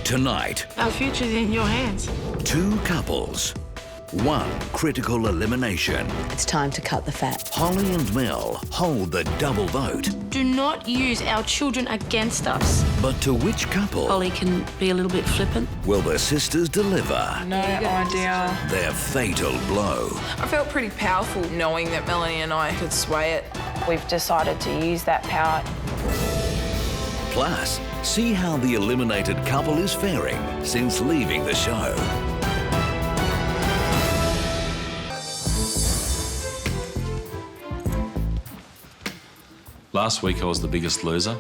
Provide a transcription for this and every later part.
Tonight, Our future's in your hands. 2 couples, 1 critical elimination. It's time to cut the fat. Holly and Mel hold the double vote. Do not use our children against us. But to which couple Holly can be a little bit flippant. will the sisters deliver No idea. their fatal blow? I felt pretty powerful knowing that Melanie and I could sway it. We've decided to use that power. Plus, see how the eliminated couple is faring since leaving the show. Last week I was the biggest loser,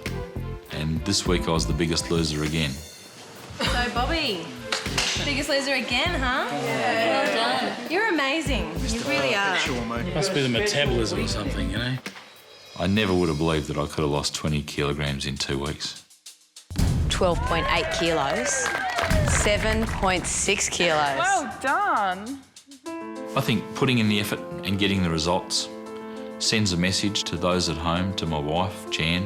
and this week I was the biggest loser again. So, Bobby, biggest loser again, huh? Yeah. Well done. You're amazing. You really are. Must be the metabolism or something, you know? I never would have believed that I could have lost 20 kilograms in 2 weeks. 12.8 kilos, 7.6 kilos. Well done. I think putting in the effort and getting the results sends a message to those at home, to my wife, Jan,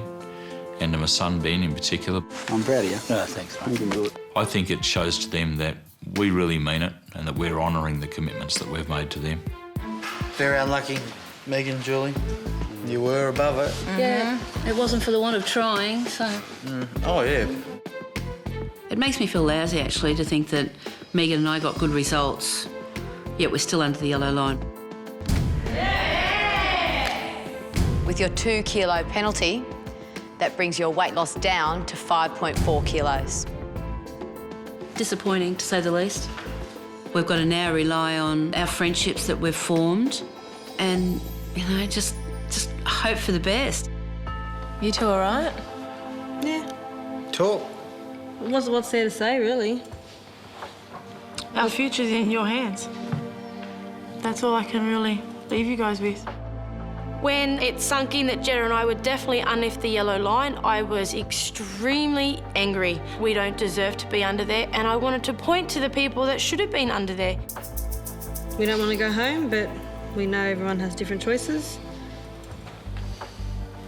and to my son, Ben, in particular. I'm proud of you. No, thanks, mate. You can do it. I think it shows to them that we really mean it and that we're honouring the commitments that we've made to them. Very unlucky, Megan, Julie. You were above it. Yeah, it wasn't for the want of trying, so... Oh, yeah. It makes me feel lousy, actually, to think that Megan and I got good results, yet we're still under the yellow line. With your 2 kilo penalty, that brings your weight loss down to 5.4 kilos. Disappointing, to say the least. We've got to now rely on our friendships that we've formed and, you know, just hope for the best. You two all right? Yeah. Talk. What's there to say, really? Our future's in your hands. That's all I can really leave you guys with. When it sunk in that Jeddah and I were definitely underneath the yellow line, I was extremely angry. We don't deserve to be under there, and I wanted to point to the people that should have been under there. We don't want to go home, but we know everyone has different choices.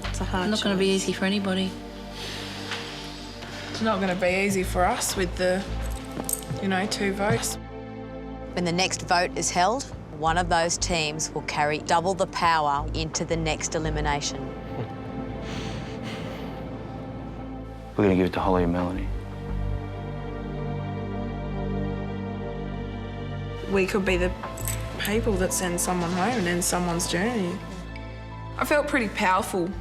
It's a hard It's not going to be easy for anybody. It's not going to be easy for us with the, 2 votes. When the next vote is held, one of those teams will carry double the power into the next elimination. We're going to give it to Holly and Melanie. We could be the people that send someone home and end someone's journey. I felt pretty powerful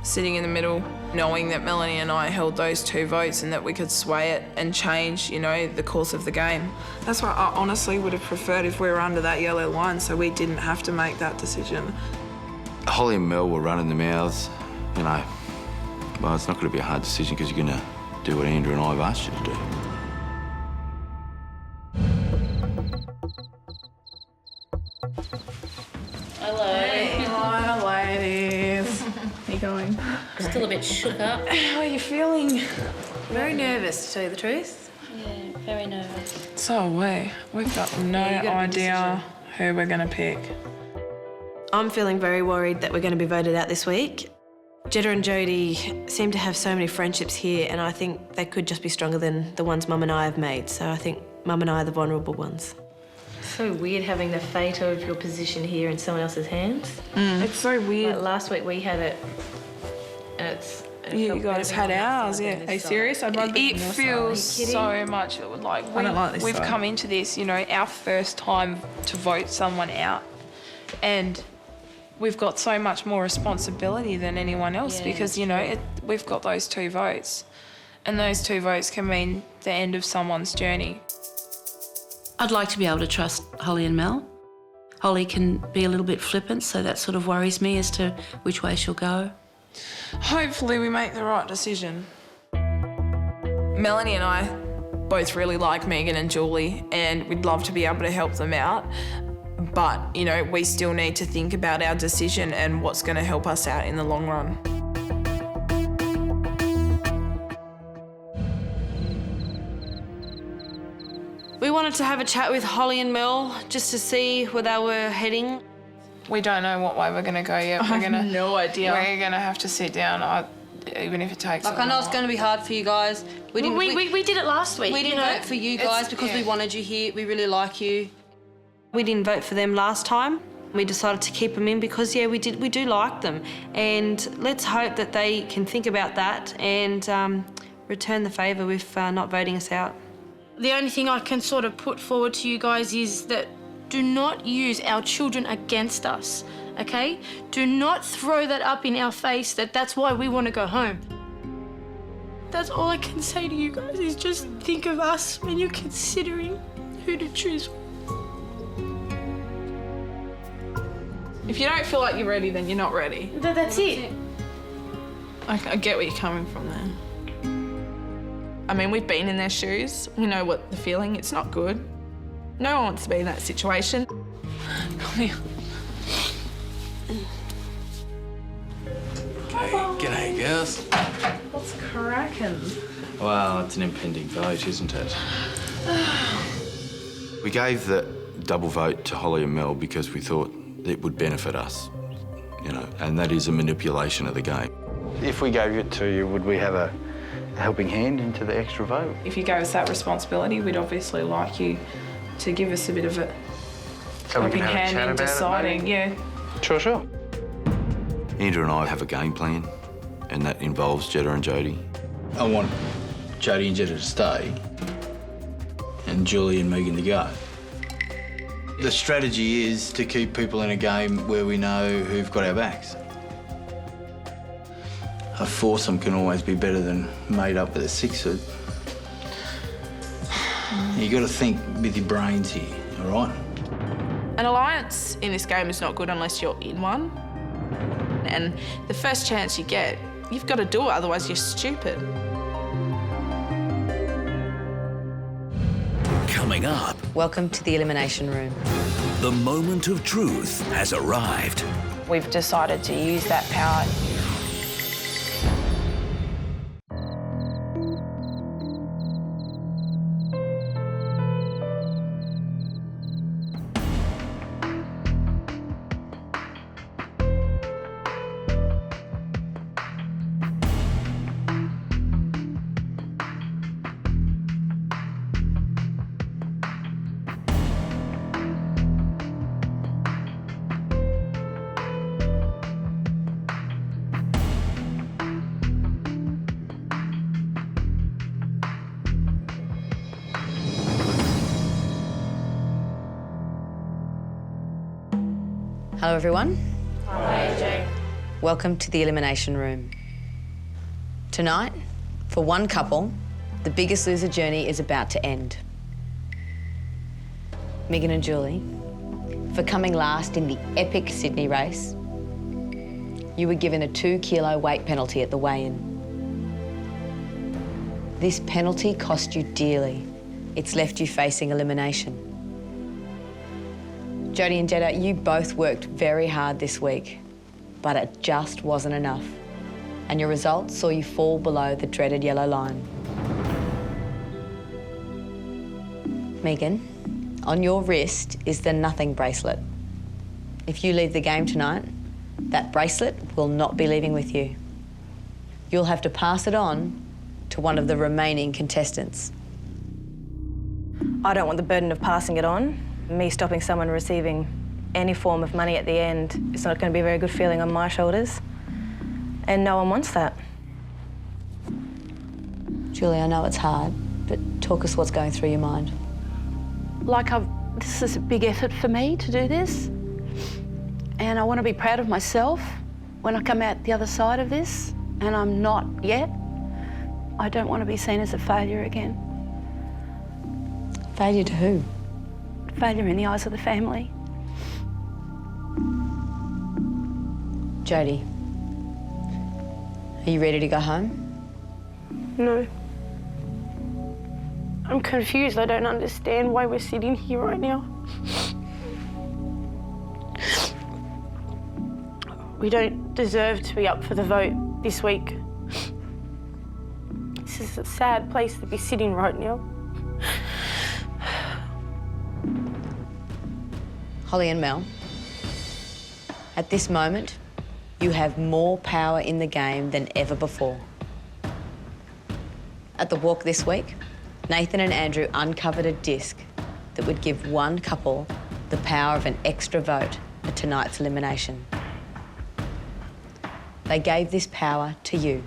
sitting in the middle, knowing that Melanie and I held those 2 votes and that we could sway it and change, the course of the game. That's why I honestly would have preferred if we were under that yellow line so we didn't have to make that decision. Holly and Mel were running the mouths, well, it's not going to be a hard decision because you're going to do what Andrew and I have asked you to do. Hello, ladies. How you going? Still a bit shook up. How are you feeling? Very nervous, to tell you the truth. Yeah, very nervous. So are we. We've got no idea who we're going to pick. I'm feeling very worried that we're going to be voted out this week. Jeddah and Jody seem to have so many friendships here, and I think they could just be stronger than the ones Mum and I have made. So I think Mum and I are the vulnerable ones. So weird having the fate of your position here in someone else's hands. It's so weird. Like last week we had it, and You guys had ours, yeah. Are you serious? I'd rather be on your side. It feels so much like I don't like this we've side. come into this, our first time to vote someone out, and we've got so much more responsibility than anyone else because, we've got those 2 votes, and those 2 votes can mean the end of someone's journey. I'd like to be able to trust Holly and Mel. Holly can be a little bit flippant, so that sort of worries me as to which way she'll go. Hopefully we make the right decision. Melanie and I both really like Megan and Julie, and we'd love to be able to help them out. But, we still need to think about our decision and what's going to help us out in the long run. We wanted to have a chat with Holly and Mel just to see where they were heading. We don't know what way we're going to go yet. I have no idea. We're going to have to sit down. even if it takes... Like, I know it's going to be hard for you guys. We did it last week. We didn't vote for you guys because we wanted you here. We really like you. We didn't vote for them last time. We decided to keep them in because, yeah, we do like them. And let's hope that they can think about that and return the favour with not voting us out. The only thing I can sort of put forward to you guys is that do not use our children against us, okay? Do not throw that up in our face that that's why we want to go home. That's all I can say to you guys is just think of us when you're considering who to choose. If you don't feel like you're ready, then you're not ready. That's it. I get where you're coming from there. I mean, we've been in their shoes. We know what the feeling. It's not good. No one wants to be in that situation. Come here. G'day, girls. What's cracking? Well, it's an impending vote, isn't it? We gave the double vote to Holly and Mel because we thought it would benefit us, you know, and that is a manipulation of the game. If we gave it to you, would we have a helping hand into the extra vote? If you gave us that responsibility, we'd obviously like you to give us a bit of a helping hand in deciding, yeah. Sure. Andrew and I have a game plan, and that involves Jetta and Jodie. I want Jodie and Jetta to stay, and Julie and Megan to go. The strategy is to keep people in a game where we know who've got our backs. A foursome can always be better than made up with a six-suit. You got to think with your brains here, all right? An alliance in this game is not good unless you're in one. And the first chance you get, you've got to do it, otherwise you're stupid. Coming up, Welcome to the elimination room. the moment of truth has arrived. We've decided to use that power. Hello, everyone. Hi, Jake. Welcome to the elimination room. Tonight, for one couple, the Biggest Loser journey is about to end. Megan and Julie, for coming last in the epic Sydney race, you were given a 2-kilo weight penalty at the weigh-in. This penalty cost you dearly. It's left you facing elimination. Jodie and Jetta, you both worked very hard this week, but it just wasn't enough. And your results saw you fall below the dreaded yellow line. Megan, on your wrist is the nothing bracelet. If you leave the game tonight, that bracelet will not be leaving with you. You'll have to pass it on to one of the remaining contestants. I don't want the burden of passing it on. Me stopping someone receiving any form of money at the end, it's not going to be a very good feeling on my shoulders. And no one wants that. Julie, I know it's hard, but talk us what's going through your mind. This is a big effort for me to do this. And I want to be proud of myself when I come out the other side of this, and I'm not yet. I don't want to be seen as a failure again. Failure to who? Failure in the eyes of the family. Jodie, are you ready to go home? No. I'm confused. I don't understand why we're sitting here right now. We don't deserve to be up for the vote this week. This is a sad place to be sitting right now. Holly and Mel, at this moment, You have more power in the game than ever before. At the walk this week, Nathan and Andrew uncovered a disc that would give one couple the power of an extra vote at tonight's elimination. They gave this power to you.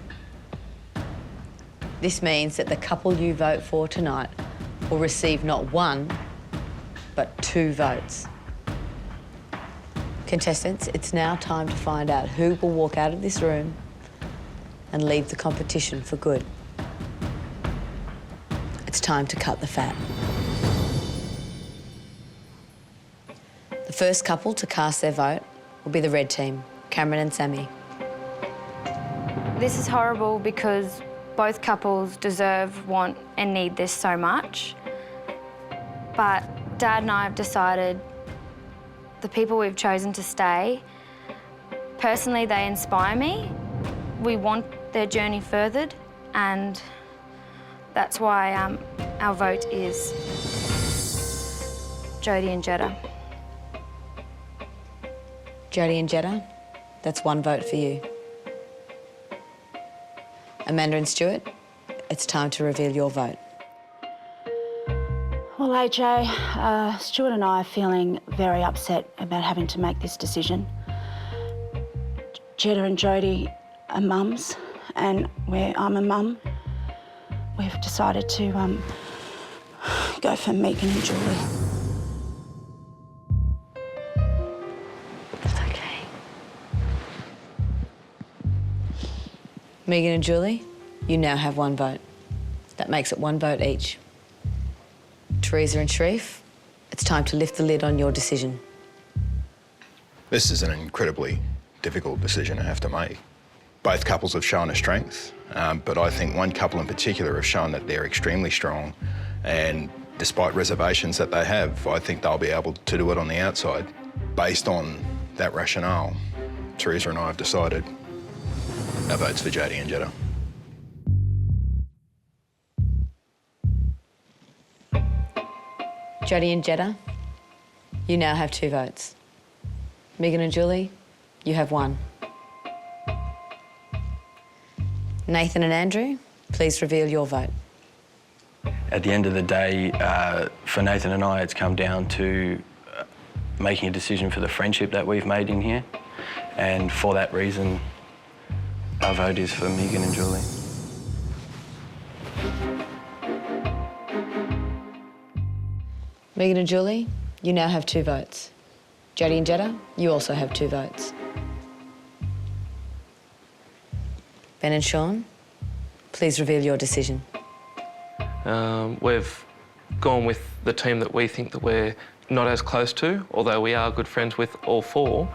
This means that the couple you vote for tonight will receive not one, but 2 votes. Contestants, it's now time to find out who will walk out of this room and leave the competition for good. It's time to cut the fat. The first couple to cast their vote will be the red team, Cameron and Sammy. This is horrible because both couples deserve, want and need this so much. But Dad and I have decided the people we've chosen to stay, personally, they inspire me. We want their journey furthered, and that's why our vote is Jodie and Jetta. Jodie and Jetta, that's 1 vote for you. Amanda and Stuart, it's time to reveal your vote. Well, AJ, Stuart and I are feeling very upset about having to make this decision. Jetta and Jodie are mums, and I'm a mum. We've decided to go for Megan and Julie. That's okay. Megan and Julie, you now have 1 vote. That makes it 1 vote each. Teresa and Sharif, it's time to lift the lid on your decision. This is an incredibly difficult decision I have to make. Both couples have shown a strength, but I think one couple in particular have shown that they're extremely strong, and despite reservations that they have, I think they'll be able to do it on the outside. Based on that rationale, Teresa and I have decided our vote's for Jodie and Jetta. Jodie and Jetta, you now have 2 votes. Megan and Julie, you have 1. Nathan and Andrew, please reveal your vote. At the end of the day, for Nathan and I, it's come down to making a decision for the friendship that we've made in here. And for that reason, our vote is for Megan and Julie. Megan and Julie, you now have 2 votes. Jodie and Jetta, you also have 2 votes. Ben and Sean, please reveal your decision. We've gone with the team that we think that we're not as close to, although we are good friends with all 4.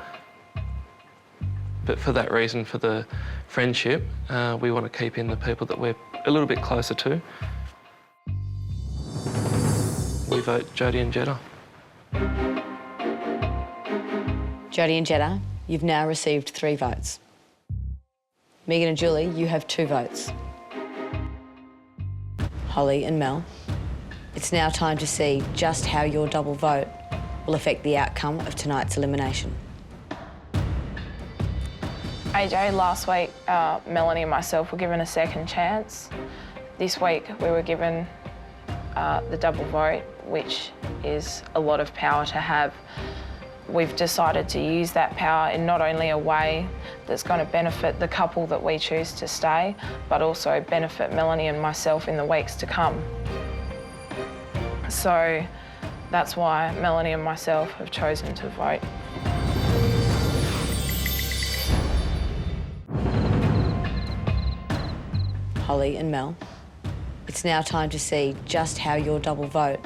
But for that reason, for the friendship, we want to keep in the people that we're a little bit closer to. We vote Jodie and Jetta. Jodie and Jetta, you've now received 3 votes. Megan and Julie, you have 2 votes. Holly and Mel, it's now time to see just how your double vote will affect the outcome of tonight's elimination. AJ, last week, Melanie and myself were given a second chance. This week, we were given the double vote, which is a lot of power to have. We've decided to use that power in not only a way that's going to benefit the couple that we choose to stay, but also benefit Melanie and myself in the weeks to come. So that's why Melanie and myself have chosen to vote. Holly and Mel, it's now time to see just how your double vote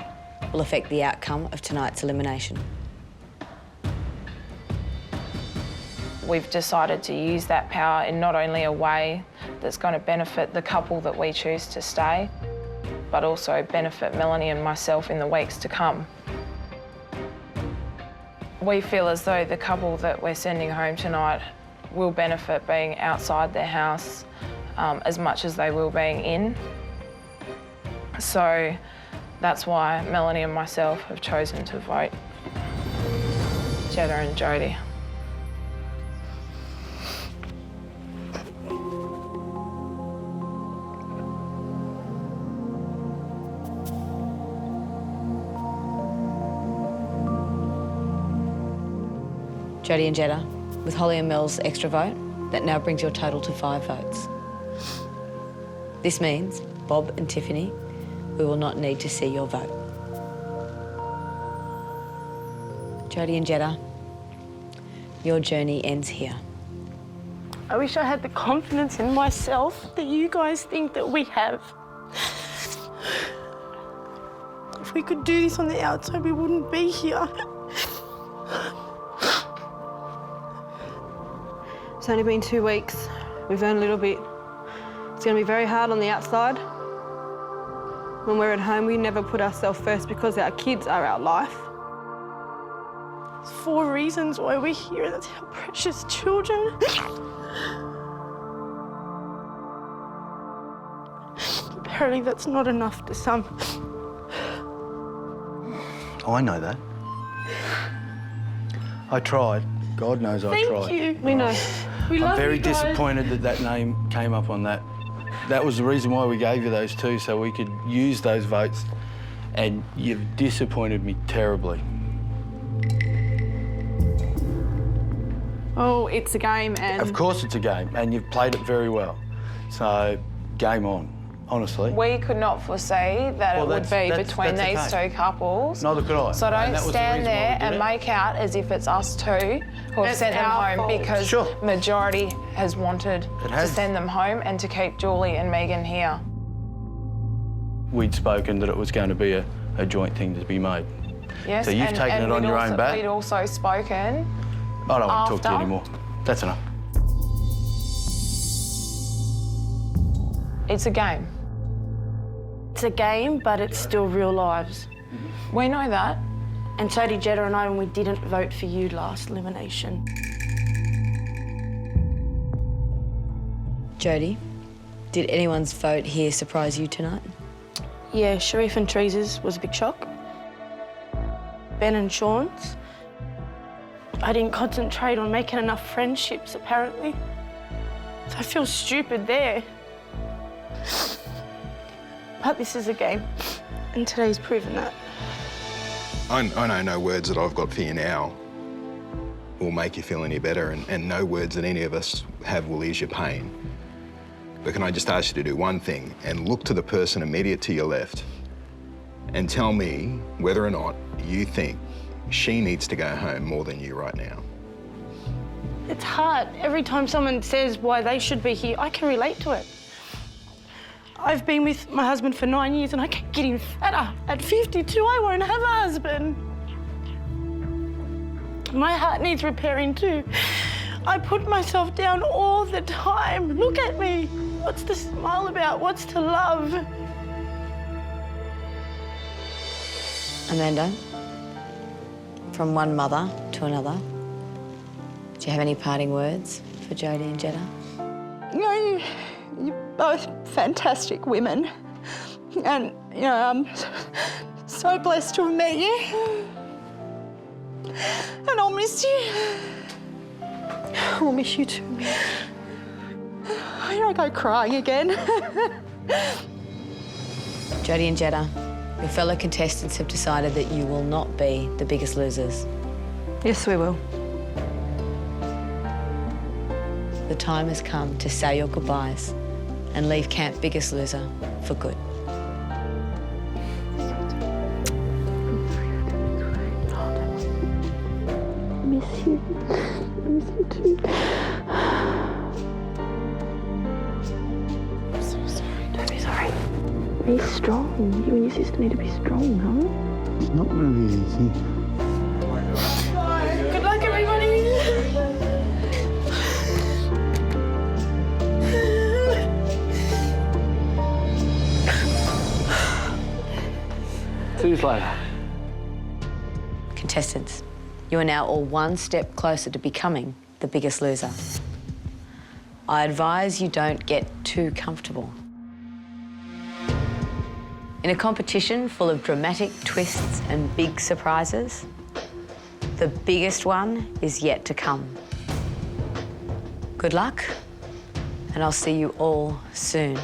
will affect the outcome of tonight's elimination. We've decided to use that power in not only a way that's going to benefit the couple that we choose to stay, but also benefit Melanie and myself in the weeks to come. We feel as though the couple that we're sending home tonight will benefit being outside their house as much as they will being in. So that's why Melanie and myself have chosen to vote Jetta and Jodie. Jodie and Jetta, with Holly and Mel's extra vote, that now brings your total to 5 votes. This means, Bob and Tiffany, we will not need to see your vote. Jodie and Jetta, your journey ends here. I wish I had the confidence in myself that you guys think that we have. If we could do this on the outside, we wouldn't be here. It's only been 2 weeks. We've earned a little bit. It's going to be very hard on the outside. When we're at home, we never put ourselves first because our kids are our life. There's 4 reasons why we're here, and that's our precious children. Apparently that's not enough to some. Oh, I know that. I tried. God knows I tried. Thank you. We know. We love I'm very you guys. disappointed that that name came up on that. That was the reason why we gave you those 2, so we could use those votes. And you've disappointed me terribly. Oh, it's a game and... Of course it's a game, and you've played it very well. So, game on, honestly. We could not foresee that it would be between these 2 couples. Neither could I. So don't stand there and make out as if it's us 2 who have sent them home because majority has wanted to send them home and to keep Julie and Megan here. We'd spoken that it was going to be a joint thing to be made. Yes, so you've taken it on your own back. We'd also spoken. I don't want to talk to you anymore. That's enough. It's a game. It's a game, but it's still real lives. We know that. And so did Jetta and I when we didn't vote for you last elimination. Jodie, did anyone's vote here surprise you tonight? Yeah, Sharif and Teresa's was a big shock. Ben and Sean's. I didn't concentrate on making enough friendships, apparently. So I feel stupid there. But this is a game, and today's proven that. I know no words that I've got for you now will make you feel any better, and no words that any of us have will ease your pain. But can I just ask you to do one thing and look to the person immediate to your left and tell me whether or not you think she needs to go home more than you right now. It's hard. Every time someone says why they should be here, I can relate to it. I've been with my husband for 9 years and I keep getting fatter. At 52, I won't have a husband. My heart needs repairing too. I put myself down all the time. Look at me. What's to smile about? What's to love? Amanda, from one mother to another, do you have any parting words for Jodie and Jetta? You know, you're both fantastic women. And, you know, I'm so blessed to have met you. And I'll miss you. I'll miss you too. I don't go crying again. Jodie and Jetta, your fellow contestants have decided that you will not be the biggest losers. Yes, we will. The time has come to say your goodbyes and leave Camp Biggest Loser for good. I miss you. I miss you too. I'm so sorry. Don't be sorry. Be strong. You and your sister need to be strong, huh? It's not going to be easy. Good luck, everybody. See you later. Contestants, you are now all one step closer to becoming the biggest loser. I advise you don't get too comfortable. In a competition full of dramatic twists and big surprises, the biggest one is yet to come. Good luck, and I'll see you all soon.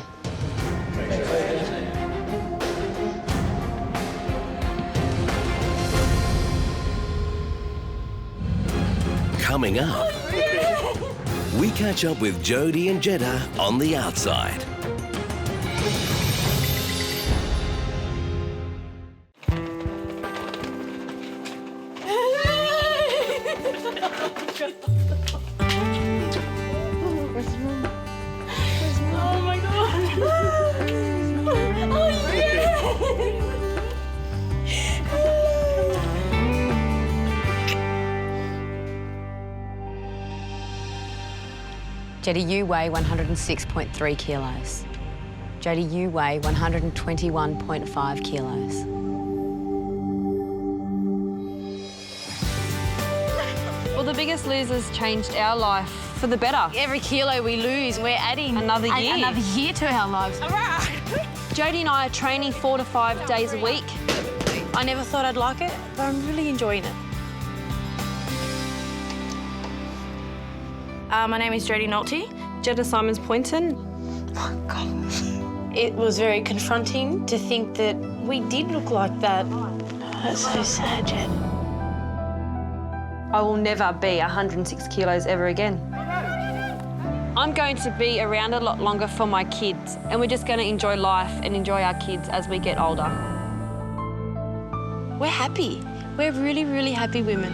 Coming up, we catch up with Jodie and Jeddah on the outside. Oh my God. Oh yeah. Jeddah, you weigh 106.3 kilos. Jodie, you weigh 121.5 kilos. Well, the Biggest Losers changed our life for the better. Every kilo we lose, we're adding Another year. Another year to our lives. Jodie and I are training 4 to 5 days a week. I never thought I'd like it, but I'm really enjoying it. My name is Jodie Nolte. Jeddah Shannan Ponton. Oh, God. It was very confronting to think that we did look like that. That's so sad, Jed. I will never be 106 kilos ever again. I'm going to be around a lot longer for my kids, and we're just going to enjoy life and enjoy our kids as we get older. We're happy. We're really, really happy women.